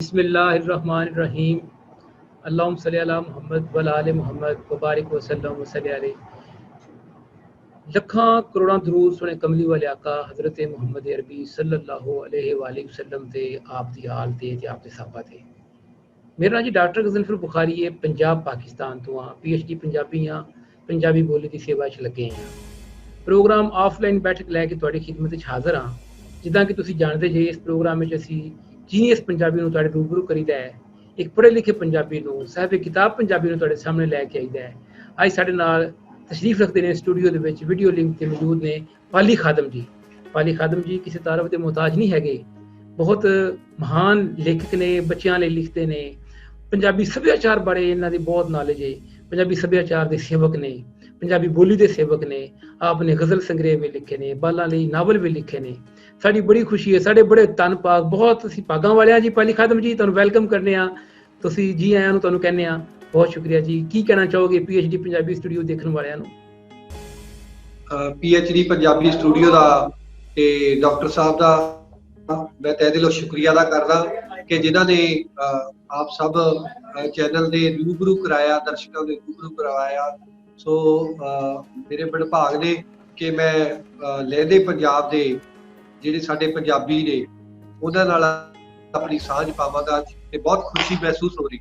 बिस्मिल्लाहिर्रहमानिर्रहीम। अल्लाहुम्मा सल्ली अला मुहम्मद व आले मुहम्मद व बारिक वसल्लम वसल्लि अलैहि। लखां करोड़ां दरूद सुने कमली वाले आका हज़रत मुहम्मद अरबी सल्लल्लाहु अलैहि वसल्लम ते आप दी आल ते आप दे साहबा ते। मेरा नाम जी डॉक्टर गज़नफर बुखारी है, पंजाब पाकिस्तान तो हाँ। PhD पंजाबी हाँ, पंजाबी बोली की सेवा च लगे हैं। प्रोग्राम ऑफलाइन बैठक लैके तुहाडी खिदमत च हाज़र हाँ। जिद्दां कि तुसीं जाणदे जे, इस प्रोग्राम में असीं जीनियस पंजाबी नूं तुहाडे रूबरू करीदा है, एक पढ़े लिखे पंजाबी नूं, साहिब किताब पंजाबी नूं तुहाडे सामने लैके आईदा है। अज साडे नाल तशरीफ रखते हैं स्टूडियो दे विच, वीडियो लिंक ते मौजूद ने पाली खादम जी। पाली खादम जी किसी तारफ के मुहताज नहीं हैगे, बहुत महान लेखक ने, बच्चों लिए लिखते ने, पंजाबी सभ्याचार बारे इन्हां दी बहुत नॉलेज है, पंजाबी सभ्याचार के सेवक ने, पंजाबी बोली के सेवक ने। आपने गज़ल संग्रह भी लिखे ने, बालां लई नावल भी लिखे ने। साडी बड़ी खुशी है, साडे बड़े धन भाग, बहुत असीं भागां वाले हां जी। पाली खादम जी तुहानूं वैलकम करने आ, तुसीं जी आयां नूं तुहानूं कहने आ, बहुत शुक्रिया जी। की कहना चाहोगे PhD पंजाबी स्टूडियो देखने वालियां नूं? PhD पंजाबी स्टूडियो का ते डॉक्टर साहब का मैं तहे दिलों शुक्रिया अदा करदा कि जिन्हां ने आप सब चैनल दे रूबरू कराया, दर्शकों ने रूबरू करवाया। सो मेरे बड़े भाग ने कि मैं लहंदे पंजाब दे ਜਿਹੜੇ ਸਾਡੇ ਪੰਜਾਬੀ ਨੇ ਉਹਨਾਂ ਨਾਲ ਆਪਣੀ ਸਾਂਝ ਪਾਵਾਂਗਾ ਤੇ ਬਹੁਤ ਖੁਸ਼ੀ ਮਹਿਸੂਸ ਹੋ ਰਹੀ।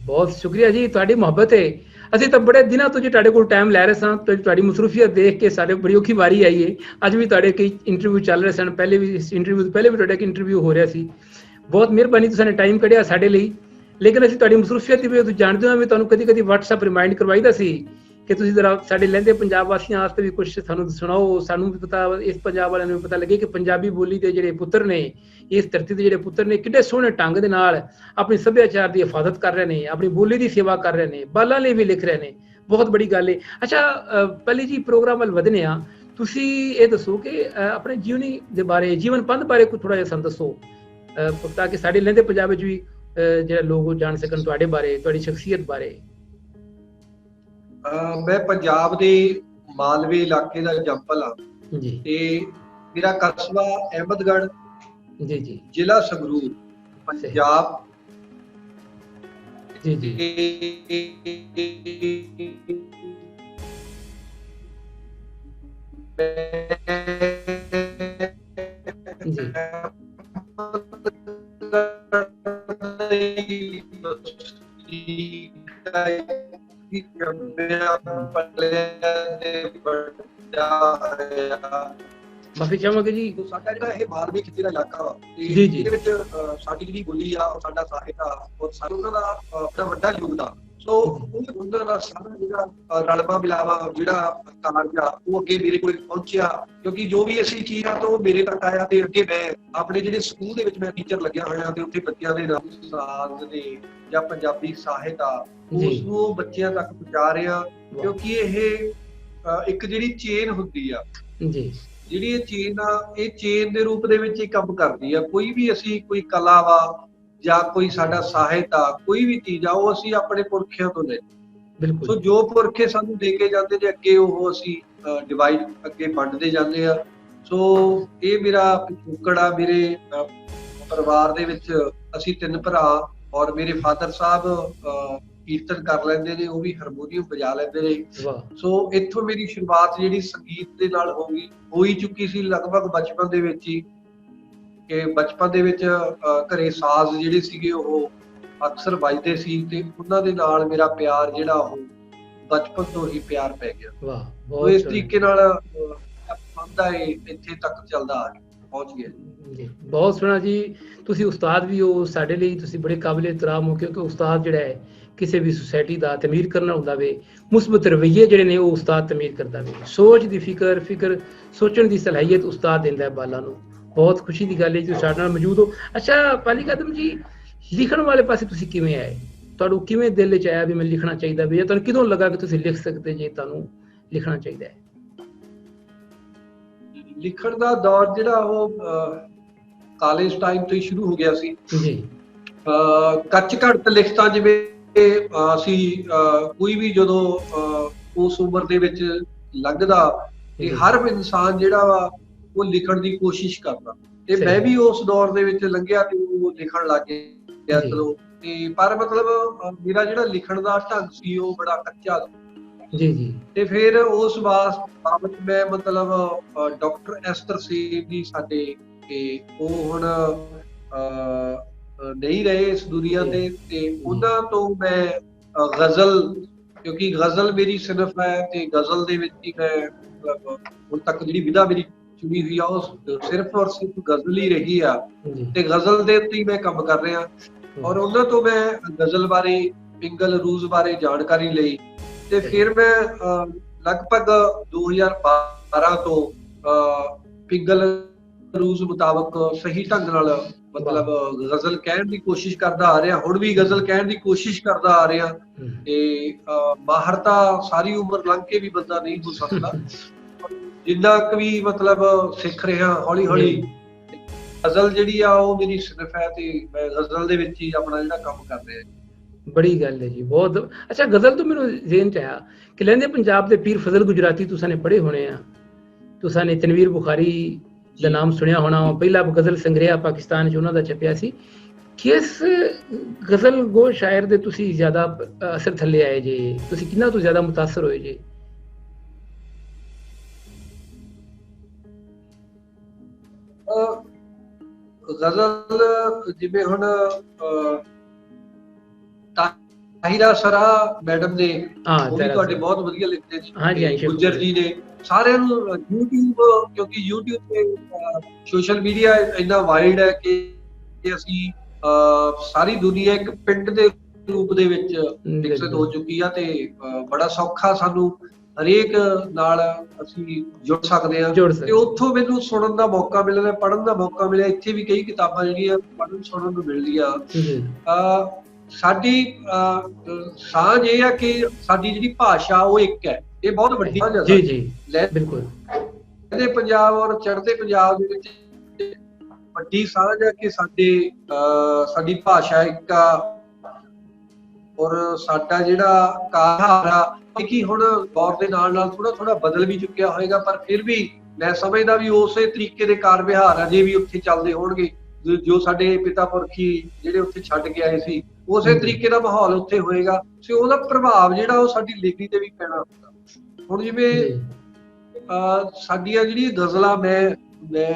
ਬਹੁਤ ਸ਼ੁਕਰੀਆ ਜੀ, ਤੁਹਾਡੀ ਮੁਹੱਬਤ ਹੈ। ਅਸੀਂ ਤਾਂ ਬੜੇ ਦਿਨਾਂ ਤੋਂ ਜੀ ਤੁਹਾਡੇ ਕੋਲ ਟਾਈਮ ਲੈ ਰਹੇ ਸਾਂ, ਤੁਹਾਡੀ ਮਸਰੂਫੀਅਤ ਦੇਖ ਕੇ ਸਾਡੇ ਬੜੀ ਔਖੀ ਵਾਰੀ ਆਈ ਹੈ। ਅੱਜ ਵੀ ਤੁਹਾਡੇ ਕਈ ਇੰਟਰਵਿਊ ਚੱਲ ਰਹੇ ਸਨ, ਪਹਿਲੇ ਵੀ ਇੰਟਰਵਿਊ ਤੋਂ ਪਹਿਲੇ ਵੀ ਤੁਹਾਡਾ ਇੱਕ ਇੰਟਰਵਿਊ ਹੋ ਰਿਹਾ ਸੀ। ਬਹੁਤ ਮਿਹਰਬਾਨੀ ਤੁਸੀਂ ਨੇ ਟਾਈਮ ਕੱਢਿਆ ਸਾਡੇ ਲਈ। ਲੇਕਿਨ ਅਸੀਂ ਤੁਹਾਡੀ ਮਸਰੂਫੀਅਤ ਦੀ ਵੀ ਜਾਣਦੇ ਹਾਂ, ਵੀ ਤੁਹਾਨੂੰ ਕਦੀ ਕਦੀ WhatsApp ਰਿਮਾਈਂਡ ਕਰਵਾਈਦਾ ਸੀ कि तुसीं जरा साडे लहंदे पंजाब वासियां वास्ते भी कुछ सानूं सुणाओ, सानूं भी पता, इस पंजाब वालियां नूं पता लगे कि पंजाबी बोली दे जिहड़े पुत्तर ने, इस धरती दे जिहड़े पुत्तर ने किड्डे सोहणे ढंग दे नाल अपने सभ्याचार दी हिफाजत कर रहे ने, अपनी बोली दी सेवा कर रहे ने, बालां लई भी लिख रहे ने। बहुत बड़ी गल है। अच्छा, पहले जी प्रोग्राम वल वधने आ, तुसीं इह दसो कि अपने जीवनी दे बारे, जीवन पंथ बारे कुछ थोड़ा जिहा सानूं दसो, ताकि साडे लहंदे पंजाब विच भी जिहड़े लोग जान सकन तुहाडे बारे, तुहाडी शख्सियत बारे। मैं पंजाब दे मालवे इलाके का एग्जाम्पल हाँ जी। ते मेरा कस्बा अहमदगढ़ जी जी, जिला संगरूर पंजाब। जी जी जी माफी चाहांगे जी। साडा जिहड़ा इह मालवे खिते दा इलाका वा ते जी जी, इहदे विच साडी जिहड़ी बोली आ और साडा ਸਾਹਿਤ आ और सानू उन्हां दा बड़ा वड्डा योगदान। सो उन्हां दा सारा जिहड़ा रलवा मिलावा जिहड़ा कारज आ वो अगे मेरे कोल पहुंचिया, क्योंकि जो भी असीं चीज़ आ तो मेरे तक आया ते अगे मैं अपने जिहड़े स्कूल दे विच मैं टीचर लग्या होया ते उत्थे बच्चियां दे नाम साज ने ਜਾਂ ਪੰਜਾਬੀ ਸਾਹਿਤ ਆ ਉਸ ਨੂੰ ਬੱਚਿਆਂ ਤੱਕ ਪਹੁੰਚਾ ਰਿਹਾ, ਕਿਉਂਕਿ ਇਹ ਇੱਕ ਜਿਹੜੀ ਚੇਨ ਹੁੰਦੀ ਆ ਜੀ, ਜਿਹੜੀ ਇਹ ਚੇਨ ਆ, ਇਹ ਚੇਨ ਦੇ ਰੂਪ ਦੇ ਵਿੱਚ ਹੀ ਕੰਮ ਕਰਦੀ ਆ। ਕੋਈ ਵੀ ਅਸੀਂ ਕੋਈ ਕਲਾ ਵਾ ਜਾਂ ਕੋਈ ਸਾਡਾ ਸਾਹਿਤ ਆ, ਕੋਈ ਵੀ ਚੀਜ਼ ਆ, ਉਹ ਅਸੀਂ ਆਪਣੇ ਪੁਰਖਿਆਂ ਤੋਂ ਲੈ। ਬਿਲਕੁਲ। ਸੋ ਜੋ ਪੁਰਖੇ ਸਾਨੂੰ ਦੇ ਕੇ ਜਾਂਦੇ ਨੇ ਅੱਗੇ, ਉਹ ਅਸੀਂ ਡਿਵਾਈਡ ਅੱਗੇ ਵੰਡਦੇ ਜਾਂਦੇ ਆ। ਸੋ ਇਹ ਮੇਰਾ ਪਿਛੋਕੜ ਆ। ਮੇਰੇ ਪਰਿਵਾਰ ਦੇ ਵਿੱਚ ਅਸੀਂ 3 ਭਰਾ और मेरे फादर साहब कीर्तन कर लेंदे ने, वो भी हारमोनीयम बजा लेंदे ने। सो इत्थों मेरी शुरुआत जिहड़ी संगीत दे नाल हो ही चुकी सी लगभग बचपन दे विच ही, कि बचपन दे विच घरे साज जिहड़े सीगे ओह अक्सर वजदे सी ते उन्हां दे नाल मेरा प्यार जिहड़ा ओह बचपन तो ही प्यार पै गया। वाह, बहुत इस तरीके नाल बनदा है, इत्थे तक चलदा आ पहुंच गया जी। बहुत सोहना जी। तुसी उस्ताद भी हो, साडे लई तुसी बड़े काबिल एहतराम हो, क्योंकि उस्ताद जिहड़ा है किसी भी सोसाइटी का तमीर करना हुंदा वे, मुस्बत रवैये जिहड़े ने वो उस्ताद तमीर करदा वे। सोच दी फिक्र सोचण दी सलाहियत उस्ताद दिंदा है बालां नूं। बहुत खुशी दी गल है तुसीं साडे नाल मौजूद हो। अच्छा पाली खादम जी, लिखण वाले पासे तुसीं किवें आए? तुहानूं किवें दिल विच आया भी मैं लिखना चाहीदा वे, या तुहानूं किदों लगा कि तुसीं लिख सकदे जे, तुहानूं लिखना चाहीदा है? लिखण दा दौर जिहड़ा ओह ਕਾਲਜ ਟਾਈਮ ਤੋਂ ਹੀ ਸ਼ੁਰੂ ਹੋ ਗਿਆ ਸੀ ਜੀ। ਕੱਚ ਘੜਤ ਲਿਖਤਾਂ ਜਿਵੇਂ ਅਸੀਂ ਕੋਈ ਵੀ ਜਦੋਂ ਉਸ ਉਮਰ ਦੇ ਵਿੱਚ ਲੰਘਦਾ ਤੇ ਹਰ ਇਨਸਾਨ ਜਿਹੜਾ ਵਾ ਉਹ ਲਿਖਣ ਦੀ ਕੋਸ਼ਿਸ਼ ਕਰਦਾ, ਤੇ ਮੈਂ ਵੀ ਉਸ ਦੌਰ ਦੇ ਵਿੱਚ ਲੰਘਿਆ ਤੇ ਉਹ ਲਿਖਣ ਲੱਗ ਗਿਆ ਜੀ। ਚਲੋ। ਤੇ ਪਰ ਮਤਲਬ ਮੇਰਾ ਜਿਹੜਾ ਲਿਖਣ ਦਾ ਢੰਗ ਸੀ ਉਹ ਬੜਾ ਕੱਚਾ ਸੀ। ਜੀ ਜੀ ਤੇ ਫਿਰ ਉਸ ਬਾਬਤ ਮੈਂ ਮਤਲਬ ਡਾਕਟਰ ਐਸਟਰ ਸੇਬ ਜੀ ਸਾਡੇ, ਤੇ ਉਹ ਹੁਣ ਨਹੀਂ ਰਹੇ ਇਸ ਦੁਨੀਆ ਜੀ ਤੇ ਜੀ ਉਹਨਾਂ ਤੋਂ ਮੈਂ ਗਜ਼ਲ, ਕਿਉਂਕਿ ਗਜ਼ਲ ਮੇਰੀ ਸਿਨਫ ਹੈ ਤੇ ਗਜ਼ਲ ਦੇ ਵਿੱਚ ਹੀ ਮੈਂ ਮਤਲਬ ਹੁਣ ਤੱਕ ਜਿਹੜੀ ਵਿਧਾ ਮੇਰੀ ਚੁਣੀ ਹੋਈ ਆ ਉਹ ਸਿਰਫ ਔਰ ਸਿਰਫ ਗਜ਼ਲ ਹੀ ਰਹੀ ਆ, ਜੀ ਤੇ ਗਜ਼ਲ ਦੇ ਉੱਤੇ ਹੀ ਮੈਂ ਕੰਮ ਕਰ ਰਿਹਾ। ਔਰ ਉਹਨਾਂ ਤੋਂ ਮੈਂ ਗਜ਼ਲ ਬਾਰੇ, ਪਿੰਗਲ ਅਰੂਜ਼ ਬਾਰੇ ਜਾਣਕਾਰੀ ਲਈ। ਤੇ ਫਿਰ ਮੈਂ ਲਗਭਗ 2012 ਤੋਂ ਪਿੰਗਲ ਅਰੂਜ਼ ਮੁਤਾਬਕ ਸਹੀ ਢੰਗ ਨਾਲ ਮਤਲਬ ਗਜ਼ਲ ਕਹਿਣ ਦੀ ਕੋਸ਼ਿਸ਼ ਕਰਦਾ ਆ ਰਿਹਾ, ਹੁਣ ਵੀ ਗਜ਼ਲ ਕਹਿਣ ਦੀ ਕੋਸ਼ਿਸ਼ ਕਰਦਾ ਆ ਰਿਹਾ। ਤੇ ਮਾਹਰ ਤਾਂ ਸਾਰੀ ਉਮਰ ਲੰਘ ਕੇ ਵੀ ਬੰਦਾ ਨਹੀਂ ਹੋ ਸਕਦਾ, ਜਿੰਨਾ ਕੁ ਵੀ ਮਤਲਬ ਸਿੱਖ ਰਿਹਾ ਹੌਲੀ ਹੌਲੀ। ਗਜ਼ਲ ਜਿਹੜੀ ਆ ਉਹ ਮੇਰੀ ਸਿਨਫ ਹੈ ਤੇ ਮੈਂ ਗਜ਼ਲ ਦੇ ਵਿੱਚ ਹੀ ਆਪਣਾ ਜਿਹੜਾ ਕੰਮ ਕਰ ਰਿਹਾ। ਬੜੀ ਗੱਲ ਹੈ ਜੀ, ਬਹੁਤ ਅੱਛਾ। ਗਜ਼ਲ ਤੋਂ ਮੈਨੂੰ ਜ਼ੇਨ ਚ ਆਇਆ ਕਿ ਲਹਿੰਦੇ ਪੰਜਾਬ ਦੇ ਪੀਰ ਫਜ਼ਲ ਗੁਜਰਾਤੀ ਤੁਸੀਂ ਨੇ ਪੜ੍ਹੇ ਹੋਣੇ ਆ, ਤੁਸੀਂ ਨੇ ਤਨਵੀਰ ਬੁਖਾਰੀ ਦਾ ਨਾਮ ਸੁਣਿਆ ਹੋਣਾ, ਪਹਿਲਾ ਗਜ਼ਲ ਸੰਗ੍ਰਹਿ ਪਾਕਿਸਤਾਨ 'ਚ ਉਹਨਾਂ ਦਾ ਛਪਿਆ ਸੀ। ਕਿਸ ਗਜ਼ਲ ਗੋ ਸ਼ਾਇਰ ਦੇ ਤੁਸੀਂ ਜ਼ਿਆਦਾ ਅਸਰ ਥੱਲੇ ਆਏ ਜੇ, ਤੁਸੀਂ ਕਿਹਨਾਂ ਤੋਂ ਜ਼ਿਆਦਾ ਮੁਤਾਸਰ ਹੋਏ ਜੇ? ਗਜ਼ਲ ਜਿਵੇਂ ਹੁਣ ਤਾਹਿਰਾ ਸਰਾ ਮੈਡਮ ਨੇ, ਉਹ ਵੀ ਤੁਹਾਡੇ ਬਹੁਤ ਵਧੀਆ ਲਿਖਦੇ ਸੀ, ਗੁੱਜਰ ਜੀ ਨੇ, ਸਾਰਿਆਂ ਨੂੰ YouTube, ਕਿਉਂਕਿ YouTube ਤੇ ਸੋਸ਼ਲ ਮੀਡੀਆ ਇੰਨਾ ਵਾਈਡ ਹੈ ਕਿ ਅਸੀਂ ਸਾਰੀ ਦੁਨੀਆ ਇੱਕ ਪਿੰਡ ਦੇ ਰੂਪ ਦੇ ਵਿੱਚ ਵਿਕਸਿਤ ਹੋ ਚੁੱਕੀ ਆ, ਤੇ ਬੜਾ ਸੌਖਾ ਸਾਨੂੰ ਹਰੇਕ ਨਾਲ ਅਸੀਂ ਜੁੜ ਸਕਦੇ ਹਾਂ। ਤੇ ਉੱਥੋਂ ਮੈਨੂੰ ਸੁਣਨ ਦਾ ਮੌਕਾ ਮਿਲਿਆ, ਪੜ੍ਹਨ ਦਾ ਮੌਕਾ ਮਿਲਿਆ। ਇੱਥੇ ਵੀ ਕਈ ਕਿਤਾਬਾਂ ਜਿਹੜੀਆਂ ਪੜ੍ਹਨ ਸੁਣਨ ਨੂੰ ਮਿਲਦੀਆਂ। ਸਾਡੀ ਸਾਂਝ ਇਹ ਆ ਕਿ ਸਾਡੀ ਜਿਹੜੀ ਭਾਸ਼ਾ ਉਹ ਇੱਕ ਹੈ, ਇਹ ਬਹੁਤ ਵੱਡੀ ਸਾਂਝ ਹੈ। ਜੀ ਜੀ ਬਿਲਕੁਲ। ਲਹਿੰਦੇ ਪੰਜਾਬ ਔਰ ਚੜ੍ਹਦੇ ਪੰਜਾਬ ਦੇ ਵਿੱਚ ਵੱਡੀ ਸਾਂਝ ਹੈ ਕਿ ਸਾਡੀ ਭਾਸ਼ਾ ਇੱਕ ਆ, ਔਰ ਸਾਡਾ ਜਿਹੜਾ ਕਹਾਰ ਆ ਕਿ ਹੁਣ ਦੌਰ ਦੇ ਨਾਲ ਨਾਲ ਥੋੜਾ ਥੋੜਾ ਬਦਲ ਵੀ ਚੁੱਕਿਆ ਹੋਏਗਾ, ਪਰ ਫਿਰ ਵੀ ਮੈਂ ਸਮਝਦਾ ਵੀ ਉਸੇ ਤਰੀਕੇ ਦੇ ਕਾਰ ਵਿਹਾਰ ਅਜੇ ਵੀ ਉੱਥੇ ਚੱਲਦੇ ਹੋਣਗੇ ਜੋ ਸਾਡੇ ਪਿਤਾ ਪੁਰਖੀ ਜਿਹੜੇ ਉੱਥੇ ਛੱਡ ਕੇ ਆਏ ਸੀ, ਉਸੇ ਤਰੀਕੇ ਦਾ ਮਾਹੌਲ ਉੱਥੇ ਹੋਏਗਾ। ਤੇ ਉਹਦਾ ਪ੍ਰਭਾਵ ਜਿਹੜਾ ਉਹ ਸਾਡੀ ਲਿਖਣੀ ਤੇ ਵੀ ਪੈਣਾ ਹੁੰਦਾ। ਹੁਣ ਜਿਵੇਂ ਸਾਡੀਆਂ ਜਿਹੜੀਆਂ ਗਜ਼ਲਾਂ, ਮੈਂ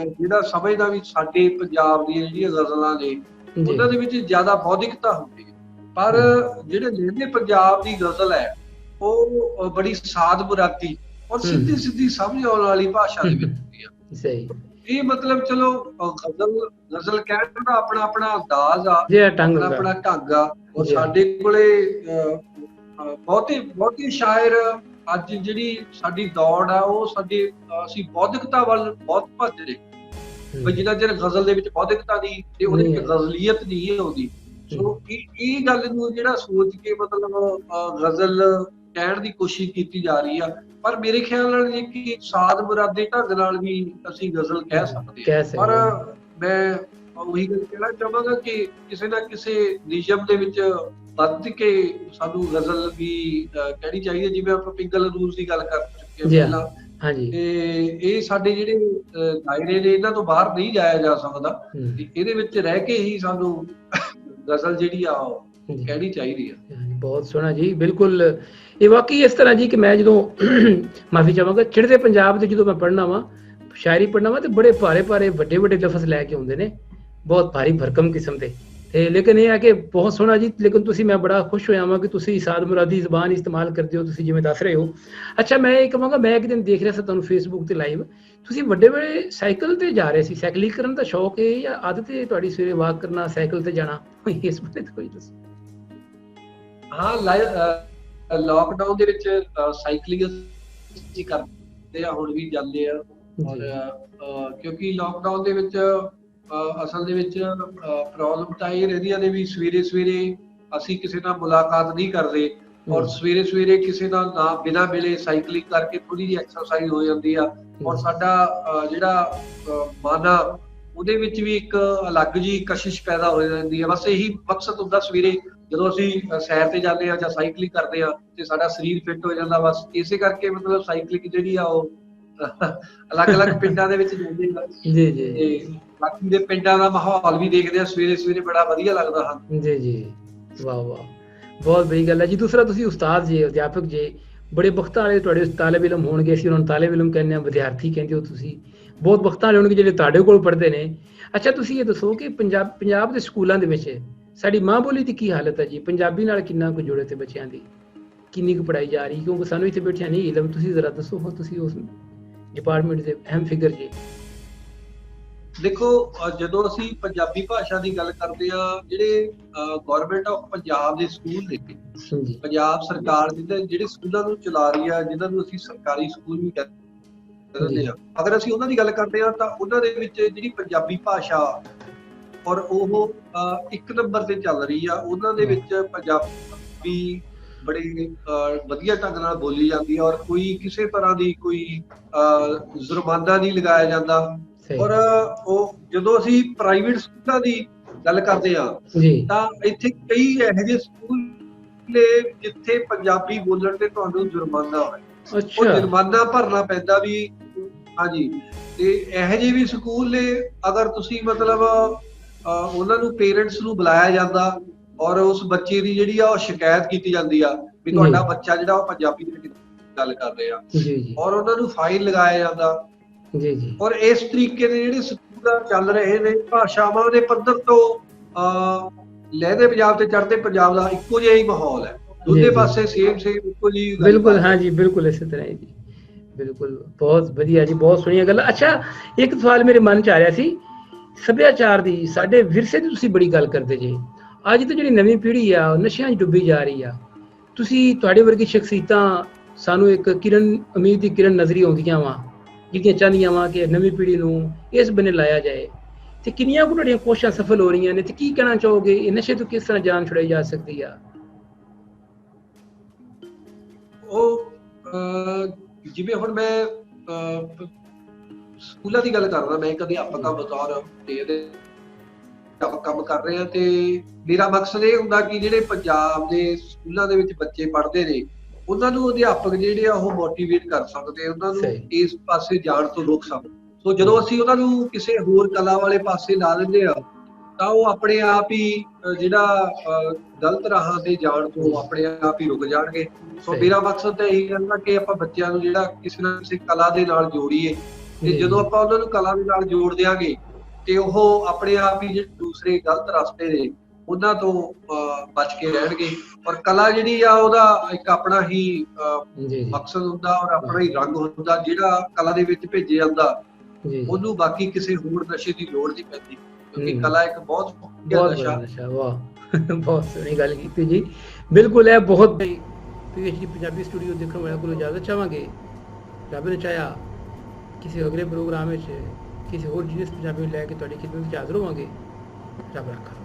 ਜਿਹੜਾ ਸਮਝਦਾ ਵੀ ਸਾਡੇ ਪੰਜਾਬ ਦੀਆਂ ਜਿਹੜੀਆਂ ਗਜ਼ਲਾਂ ਨੇ ਉਹਨਾਂ ਦੇ ਵਿੱਚ ਜ਼ਿਆਦਾ ਬੌਧਿਕਤਾ ਹੁੰਦੀ ਹੈ, ਪਰ ਜਿਹੜੇ ਲਹਿੰਦੇ ਪੰਜਾਬ ਦੀ ਗਜ਼ਲ ਹੈ ਉਹ ਬੜੀ ਸਾਦ ਮੁਰਾਦੀ ਔਰ ਸਿੱਧੀ ਸਿੱਧੀ ਸਮਝ ਆਉਣ ਵਾਲੀ ਭਾਸ਼ਾ ਦੇ ਵਿੱਚ ਹੁੰਦੀ ਆ। ਸਹੀ। ਇਹ ਮਤਲਬ ਚਲੋ ਗਜ਼ਲ ਕਹਿਣ ਦਾ ਆਪਣਾ ਆਪਣਾ ਅੰਦਾਜ਼ ਆ, ਆਪਣਾ ਆਪਣਾ ਢੰਗ ਆ। ਔਰ ਸਾਡੇ ਕੋਲੇ ਬਹੁਤੇ ਸ਼ਾਇਰ ਅੱਜ ਜਿਹੜੀ ਸਾਡੀ ਦੌੜ ਆ ਉਹ ਅਸੀਂ ਬੌਧਿਕਤਾ ਵੱਲ ਬਹੁਤ ਭੱਜ ਰਹੇ, ਵੀ ਜਿੰਨਾ ਚਿਰ ਗਜ਼ਲ ਦੇ ਵਿੱਚ ਬੌਧਿਕਤਾ ਦੀ ਤੇ ਉਹਦੇ ਵਿੱਚ ਗਜ਼ਲੀਅਤ ਨਹੀਂ ਆਉਂਦੀ। ਸੋ ਇਹ ਗੱਲ ਨੂੰ ਜਿਹੜਾ ਸੋਚ ਕੇ ਮਤਲਬ ਗਜ਼ਲ ਕਹਿਣ ਦੀ ਕੋਸ਼ਿਸ਼ ਕੀਤੀ ਜਾ ਰਹੀ ਆ, ਪਰ ਮੇਰੇ ਖਿਆਲ ਨਾਲ ਕਿ ਸਾਦ ਮੁਰਾਦੇ ਢੰਗ ਨਾਲ ਵੀ ਅਸੀਂ ਗਜ਼ਲ ਕਹਿ ਸਕਦੇ ਹਾਂ। ਪਰ ਮੈਂ ਉਹੀ ਗੱਲ ਕਹਿਣਾ ਚਾਹਾਂਗਾ ਕਿ ਕਿਸੇ ਨਾ ਕਿਸੇ ਨਿਯਮ ਦੇ ਵਿੱਚ ਵੱਧ ਕੇ ਸਾਨੂੰ ਗਜ਼ਲ ਵੀ ਕਹਿਣੀ ਚਾਹੀਦੀ ਹੈ। ਜਿਵੇਂ ਆਪਾਂ ਪਿੰਗਲ ਅਰੂਜ਼ ਦੀ ਗੱਲ ਕਰ ਚੁੱਕੇ ਪਹਿਲਾਂ, ਤੇ ਇਹ ਸਾਡੇ ਜਿਹੜੇ ਦਾਇਰੇ ਨੇ ਇਹਨਾਂ ਤੋਂ ਬਾਹਰ ਨਹੀਂ ਜਾਇਆ ਜਾ ਸਕਦਾ, ਇਹਦੇ ਵਿੱਚ ਰਹਿ ਕੇ ਹੀ ਸਾਨੂੰ ਗਜ਼ਲ ਜਿਹੜੀ ਆ ਉਹ ਕਹਿਣੀ ਚਾਹੀਦੀ ਆ। ਬਹੁਤ ਸੋਹਣਾ ਜੀ, ਬਿਲਕੁਲ। ਇਹ ਵਾਕਈ ਇਸ ਤਰ੍ਹਾਂ ਜੀ ਕਿ ਮੈਂ ਜਦੋਂ ਮਾਫੀ ਚਾਹਾਂਗਾ, ਚੜ੍ਹਦੇ ਪੰਜਾਬ ਦੇ ਜਦੋਂ ਮੈਂ ਪੜ੍ਹਨਾ ਵਾ, ਸ਼ਾਇਰੀ ਪੜ੍ਹਨਾ ਵਾ, ਤੇ ਬੜੇ ਭਾਰੇ ਭਾਰੇ ਵੱਡੇ ਵੱਡੇ ਲਫ਼ਜ਼ ਲੈ ਕੇ ਆਉਂਦੇ ਨੇ, ਬਹੁਤ ਭਾਰੀ ਭਰਕਮ ਕਿਸਮ ਦੇ। ਤੇ ਲੇਕਿਨ ਇਹ ਹੈ ਕਿ ਬਹੁਤ ਸੋਹਣਾ ਜੀ। ਲੇਕਿਨ ਤੁਸੀਂ, ਮੈਂ ਬੜਾ ਖੁਸ਼ ਹੋਇਆ ਵਾਂ ਕਿ ਤੁਸੀਂ ਸਾਦ ਮੁਰਾਦੀ ਜ਼ਬਾਨ ਇਸਤੇਮਾਲ ਕਰਦੇ ਹੋ, ਤੁਸੀਂ ਜਿਵੇਂ ਦੱਸ ਰਹੇ ਹੋ। ਅੱਛਾ, ਮੈਂ ਇਹ ਕਹਾਂਗਾ, ਮੈਂ ਇੱਕ ਦਿਨ ਦੇਖ ਰਿਹਾ ਸੀ ਤੁਹਾਨੂੰ ਫੇਸਬੁੱਕ ਤੇ ਲਾਈਵ, ਤੁਸੀਂ ਵੱਡੇ ਵੱਡੇ ਸਾਈਕਲ ਤੇ ਜਾ ਰਹੇ ਸੀ। ਸਾਈਕਲਿੰਗ ਕਰਨ ਦਾ ਸ਼ੌਕ ਹੈ ਜਾਂ ਆਦਤ ਹੈ ਤੁਹਾਡੀ ਸਵੇਰੇ ਵਾਕ ਕਰਨਾ, ਸਾਈਕਲ ਤੇ ਜਾਣਾ? ਇਸ ਬਾਰੇ ਕੋਈ ਦੱਸੋ। ਹਾਂ, ਲਾਕਡਾਊਨ ਦੇ ਵਿੱਚ ਸਾਈਕਲਿੰਗ ਅਸੀਂ ਕਰਦੇ ਆ, ਹੁਣ ਵੀ ਜਾਂਦੇ ਆ। ਔਰ ਕਿਉਂਕਿ ਲਾਕਡਾਊਨ ਦੇ ਵਿੱਚ ਅਸਲ ਦੇ ਵਿੱਚ ਪ੍ਰੋਬਲਮ ਤਾਂ ਇਹ ਰਹਿੰਦੀਆਂ ਨੇ ਵੀ ਸਵੇਰੇ ਸਵੇਰੇ ਅਸੀਂ ਕਿਸੇ ਨਾਲ ਮੁਲਾਕਾਤ ਨਹੀਂ ਕਰਦੇ, ਔਰ ਸਵੇਰੇ ਸਵੇਰੇ ਕਿਸੇ ਨਾਲ ਨਾ ਬਿਨਾਂ ਮਿਲੇ ਸਾਈਕਲਿੰਗ ਕਰਕੇ ਥੋੜੀ ਜਿਹੀ ਐਕਸਰਸਾਈਜ਼ ਹੋ ਜਾਂਦੀ ਆ, ਔਰ ਸਾਡਾ ਜਿਹੜਾ ਮਨ ਆ ਉਹਦੇ ਵਿੱਚ ਵੀ ਇੱਕ ਅਲੱਗ ਜੀ ਕਸ਼ਿਸ਼ ਪੈਦਾ ਹੋ ਜਾਂਦੀ ਹੈ। ਬਸ ਇਹੀ ਮਕਸਦ ਹੁੰਦਾ ਸਵੇਰੇ ਜਦੋਂ ਅਸੀਂ ਸੈਰ ਤੇ ਜਾਂਦੇ ਆ ਜਾਂ ਸਾਈਕਲਿੰਗ ਕਰਦੇ ਆ ਤੇ ਸਾਡਾ ਸਰੀਰ ਫਿੱਟ ਹੋ ਜਾਂਦਾ। ਬਸ ਇਸੇ ਕਰਕੇ ਮਤਲਬ ਸਾਈਕਲਿੰਗ ਜਿਹੜੀ ਆ ਉਹ ਅਲੱਗ-ਅਲੱਗ ਪਿੰਡਾਂ ਦੇ ਵਿੱਚ ਜਾਂਦੇ ਆ। ਜੀ ਜੀ। ਬਾਕੀ ਦੇ ਪਿੰਡਾਂ ਦਾ ਮਾਹੌਲ ਵੀ ਦੇਖਦੇ ਆ ਸਵੇਰੇ ਸਵੇਰੇ, ਬੜਾ ਵਧੀਆ ਲੱਗਦਾ ਹਨ। ਜੀ ਜੀ, ਵਾਹ ਵਾਹ, ਬਹੁਤ ਬੜੀ ਗੱਲ ਹੈ ਜੀ। ਦੂਸਰਾ ਤੁਸੀਂ ਉਸਤਾਦ ਜੀ, ਅਧਿਆਪਕ ਜੀ, ਬੜੇ ਬਖਤਾਂ ਵਾਲੇ ਤੁਹਾਡੇ ਤਾਲਿਬ ਇਲਮ ਹੋਣਗੇ, ਅਸੀਂ ਉਹਨਾਂ ਨੂੰ ਤਾਲਿਬ ਇਲਮ ਕਹਿੰਦੇ ਹਾਂ, ਵਿਦਿਆਰਥੀ ਕਹਿੰਦੇ ਹੋ ਤੁਸੀਂ, ਬਹੁਤ ਬਖਤਾਂ ਵਾਲੇ ਹੋਣਗੇ ਜਿਹੜੇ ਤੁਹਾਡੇ ਕੋਲ ਪੜ੍ਹਦੇ ਨੇ। ਅੱਛਾ, ਤੁਸੀਂ ਇਹ ਦੱਸੋ ਕਿ ਪੰਜਾਬ ਦੇ ਸਕੂਲਾਂ ਦੇ ਵਿੱਚ ਸਾਡੀ ਮਾਂ ਬੋਲੀ ਦੀ ਕੀ ਹਾਲਤ ਹੈ ਜੀ? ਪੰਜਾਬੀ ਨਾਲ ਕਿੰਨਾ ਕੁ ਜੁੜੇ ਤੇ ਬੱਚਿਆਂ ਦੀ ਕਿੰਨੀ ਕੁ ਪੜ੍ਹਾਈ ਜਾ ਰਹੀ? ਕਿਉਂਕਿ ਸਾਨੂੰ ਇੱਥੇ ਬੈਠਿਆ ਨਹੀਂ ਇਲਮ, ਤੁਸੀਂ ਜ਼ਰਾ ਦੱਸੋ, ਹੋ ਤੁਸੀਂ ਉਸ ਡਿਪਾਰਟਮੈਂਟ ਦੇ ਅਹਿਮ ਫਿਗਰ ਜੀ। ਦੇਖੋ, ਜਦੋਂ ਅਸੀਂ ਪੰਜਾਬੀ ਭਾਸ਼ਾ ਦੀ ਗੱਲ ਕਰਦੇ ਆ, ਜਿਹੜੇ ਗਵਰਨਮੈਂਟ ਆਫ ਪੰਜਾਬ ਦੇ ਸਕੂਲ ਨੇ, ਹਾਂਜੀ ਪੰਜਾਬ ਸਰਕਾਰ ਜਿਹੜੇ ਸਕੂਲਾਂ ਨੂੰ ਚਲਾ ਰਹੀ ਆ, ਜਿਨ੍ਹਾਂ ਨੂੰ ਅਸੀਂ ਸਰਕਾਰੀ ਸਕੂਲ ਵੀ ਕਹਿੰਦੇ ਆ, ਅਗਰ ਅਸੀਂ ਉਹਨਾਂ ਦੀ ਗੱਲ ਕਰਦੇ ਆ ਤਾਂ ਉਹਨਾਂ ਦੇ ਵਿੱਚ ਜਿਹੜੀ ਪੰਜਾਬੀ ਭਾਸ਼ਾ ਔਰ ਉਹ ਇੱਕ ਨੰਬਰ ਤੇ ਚੱਲ ਰਹੀ ਆ। ਉਹਨਾਂ ਦੇ ਵਿੱਚ ਪੰਜਾਬੀ ਬੜੇ ਵਧੀਆ ਢੰਗ ਨਾਲ ਬੋਲੀ ਜਾਂਦੀ ਹੈ, ਔਰ ਕੋਈ ਕਿਸੇ ਤਰ੍ਹਾਂ ਦੀ ਕੋਈ ਜੁਰਮਾਨਾ ਨਹੀਂ ਲਗਾਇਆ ਜਾਂਦਾ। ਔਰ ਉਹ ਜਦੋਂ ਅਸੀਂ ਪ੍ਰਾਈਵੇਟ ਸਕੂਲਾਂ ਦੀ ਗੱਲ ਕਰਦੇ ਆ ਤਾਂ ਇੱਥੇ ਕਈ ਇਹੋ ਜਿਹੇ ਸਕੂਲ ਨੇ ਜਿੱਥੇ ਪੰਜਾਬੀ ਬੋਲਣ ਤੇ ਤੁਹਾਨੂੰ ਜੁਰਮਾਨਾ ਹੋਵੇ, ਉਹ ਜੁਰਮਾਨਾ ਭਰਨਾ ਪੈਂਦਾ ਵੀ। ਹਾਂਜੀ, ਤੇ ਇਹੋ ਜਿਹੇ ਵੀ ਸਕੂਲ ਨੇ, ਅਗਰ ਤੁਸੀਂ ਮਤਲਬ ਉਹਨਾਂ ਨੂੰ ਪੇਰੈਂਟਸ ਨੂੰ ਬੁਲਾਇਆ ਜਾਂਦਾ ਔਰ ਉਸ ਬੱਚੇ ਦੀ ਜਿਹੜੀ ਆ ਉਹ ਸ਼ਿਕਾਇਤ ਕੀਤੀ ਜਾਂਦੀ ਆ ਵੀ ਤੁਹਾਡਾ ਬੱਚਾ ਜਿਹੜਾ ਉਹ ਪੰਜਾਬੀ ਦੇ ਵਿੱਚ ਗੱਲ ਕਰ ਰਿਹਾ, ਔਰ ਉਹਨਾਂ ਨੂੰ ਫਾਈਨ ਲਗਾਇਆ ਜਾਂਦਾ। ਜੀ ਜੀ, ਔਰ ਇਸ ਤਰੀਕੇ ਦੇ ਜਿਹੜੇ ਸਕੂਲ ਚੱਲ ਰਹੇ ਨੇ, ਭਾਸ਼ਾਵਾਂ ਦੇ ਪੱਧਰ ਤੋਂ ਲਹਿਦੇ ਪੰਜਾਬ ਤੇ ਚੜ੍ਹਦੇ ਪੰਜਾਬ ਦਾ ਇੱਕੋ ਜਿਹਾ ਹੀ ਮਾਹੌਲ ਹੈ, ਦੋਨੇ ਪਾਸੇ ਸੇਮ ਇੱਕੋ ਜਿਹੀ। ਬਿਲਕੁਲ, ਹਾਂ ਜੀ, ਬਿਲਕੁਲ ਇਸੇ ਤਰ੍ਹਾਂ ਹੀ ਜੀ, ਬਿਲਕੁਲ, ਬਹੁਤ ਵਧੀਆ ਜੀ, ਬਹੁਤ ਸੋਹਣੀਆਂ ਗੱਲਾਂ। ਅੱਛਾ, ਇੱਕ ਸਵਾਲ ਮੇਰੇ ਮਨ 'ਚ ਆ ਰਿਹਾ ਸੀ, ਸੱਭਿਆਚਾਰ ਦੀ, ਸਾਡੇ ਵਿਰਸੇ ਦੀ ਤੁਸੀਂ ਬੜੀ ਗੱਲ ਕਰਦੇ ਜੀ। ਅੱਜ ਦੀ ਜਿਹੜੀ ਨਵੀਂ ਪੀੜ੍ਹੀ ਆ, ਨਸ਼ਿਆਂ 'ਚ ਡੁੱਬੀ ਜਾ ਰਹੀ ਆ। ਤੁਸੀਂ, ਤੁਹਾਡੇ ਵਰਗੀ ਸ਼ਖਸੀਅਤਾਂ ਸਾਨੂੰ ਇੱਕ ਕਿਰਨ, ਉਮੀਦ ਦੀ ਕਿਰਨ ਨਜ਼ਰੀ ਆਉਂਦੀਆਂ ਵਾ, ਜਿਹੜੀਆਂ ਚਾਹੁੰਦੀਆਂ ਵਾ ਕਿ ਨਵੀਂ ਪੀੜ੍ਹੀ ਨੂੰ ਇਸ ਬੰਨੇ ਲਾਇਆ ਜਾਏ, ਤੇ ਕਿੰਨੀਆਂ ਕੁ ਤੁਹਾਡੀਆਂ ਕੋਸ਼ਿਸ਼ਾਂ ਸਫਲ ਹੋ ਰਹੀਆਂ ਨੇ, ਤੇ ਕੀ ਕਹਿਣਾ ਚਾਹੋਗੇ, ਇਹ ਨਸ਼ੇ ਤੋਂ ਕਿਸ ਤਰ੍ਹਾਂ ਜਾਨ ਛੁਡਾਈ ਜਾ ਸਕਦੀ ਆ? ਉਹ ਜਿਵੇਂ ਹੁਣ ਮੈਂ ਸਕੂਲਾਂ ਦੀ ਗੱਲ ਕਰਦਾ, ਮੈਂ ਇੱਕ ਅਧਿਆਪਕ ਆ ਬਤੌਰ ਤੇ ਕੰਮ ਕਰ ਰਹੇ ਆ, ਤੇ ਮੇਰਾ ਮਕਸਦ ਇਹ ਹੁੰਦਾ ਕਿ ਜਿਹੜੇ ਪੰਜਾਬ ਦੇ ਸਕੂਲਾਂ ਦੇ ਵਿੱਚ ਬੱਚੇ ਪੜ੍ਹਦੇ ਨੇ, ਉਹਨਾਂ ਨੂੰ ਅਧਿਆਪਕ ਜਿਹੜੇ ਆ ਉਹ ਮੋਟੀਵੇਟ ਕਰ ਸਕਦੇ, ਉਹਨਾਂ ਨੂੰ ਇਸ ਪਾਸੇ ਜਾਣ ਤੋਂ ਰੋਕ ਸਕਦੇ। ਸੋ ਜਦੋਂ ਅਸੀਂ ਉਹਨਾਂ ਨੂੰ ਕਿਸੇ ਹੋਰ ਕਲਾ ਵਾਲੇ ਪਾਸੇ ਲਾ ਦਿੰਦੇ ਆ ਤਾਂ ਉਹ ਆਪਣੇ ਆਪ ਹੀ ਜਿਹੜਾ ਗਲਤ ਰਾਹਾਂ ਤੇ ਜਾਣ ਤੋਂ ਆਪਣੇ ਆਪ ਹੀ ਰੁਕ ਜਾਣਗੇ। ਸੋ ਮੇਰਾ ਮਕਸਦ ਤਾਂ ਇਹੀ ਰਹਿੰਦਾ ਕਿ ਆਪਾਂ ਬੱਚਿਆਂ ਨੂੰ ਜਿਹੜਾ ਕਿਸੇ ਨਾ ਕਿਸੇ ਕਲਾ ਦੇ ਨਾਲ ਜੋੜੀਏ, ਤੇ ਜਦੋਂ ਆਪਾਂ ਉਹਨਾਂ ਨੂੰ ਕਲਾ ਦੇ ਨਾਲ ਜੋੜ ਦਿਆਂਗੇ ਤੇ ਉਹ ਆਪਣੇ ਆਪ ਹੀ ਜਿਹੜੇ ਦੂਸਰੇ ਗਲਤ ਰਸਤੇ ਨੇ ਉਹਨਾਂ ਤੋਂ ਬਚ ਕੇ ਰਹਿਣਗੇ। ਔਰ ਕਲਾ ਜਿਹੜੀ ਆ ਉਹਦਾ ਇੱਕ ਆਪਣਾ ਹੀ ਮਕਸਦ ਹੁੰਦਾ, ਔਰ ਆਪਣਾ ਹੀ ਰੰਗ ਹੁੰਦਾ, ਜਿਹੜਾ ਕਲਾ ਦੇ ਵਿੱਚ ਭੇਜਿਆ ਜਾਂਦਾ ਉਹਨੂੰ ਬਾਕੀ ਕਿਸੇ ਹੋਰ ਨਸ਼ੇ ਦੀ ਲੋੜ ਨਹੀਂ ਪੈਂਦੀ, ਕਿਉਂਕਿ ਕਲਾ ਇੱਕ ਬਹੁਤ ਨਸ਼ਾ। ਵਾਹ, ਬਹੁਤ ਸੋਹਣੀ ਗੱਲ ਕੀਤੀ ਜੀ, ਬਿਲਕੁਲ ਹੈ। ਬਹੁਤ PhD ਪੰਜਾਬੀ ਸਟੂਡੀਓ ਦੇਖਣ ਵਾਲਿਆਂ ਕੋਲ ਇਜਾਜ਼ਤ ਚਾਹਾਂਗੇ। ਰੱਬ ਨੇ ਚਾਹਿਆ ਕਿਸੇ ਅਗਲੇ ਪ੍ਰੋਗਰਾਮ ਵਿੱਚ ਕਿਸੇ ਹੋਰ ਜੀਨਸ ਪੰਜਾਬੀ ਨੂੰ ਲੈ ਕੇ ਤੁਹਾਡੀ ਖਿਦਮਤ ਵਿੱਚ ਹਾਜ਼ਰ ਹੋਵਾਂਗੇ। ਰੱਬ ਰੱਖਾ।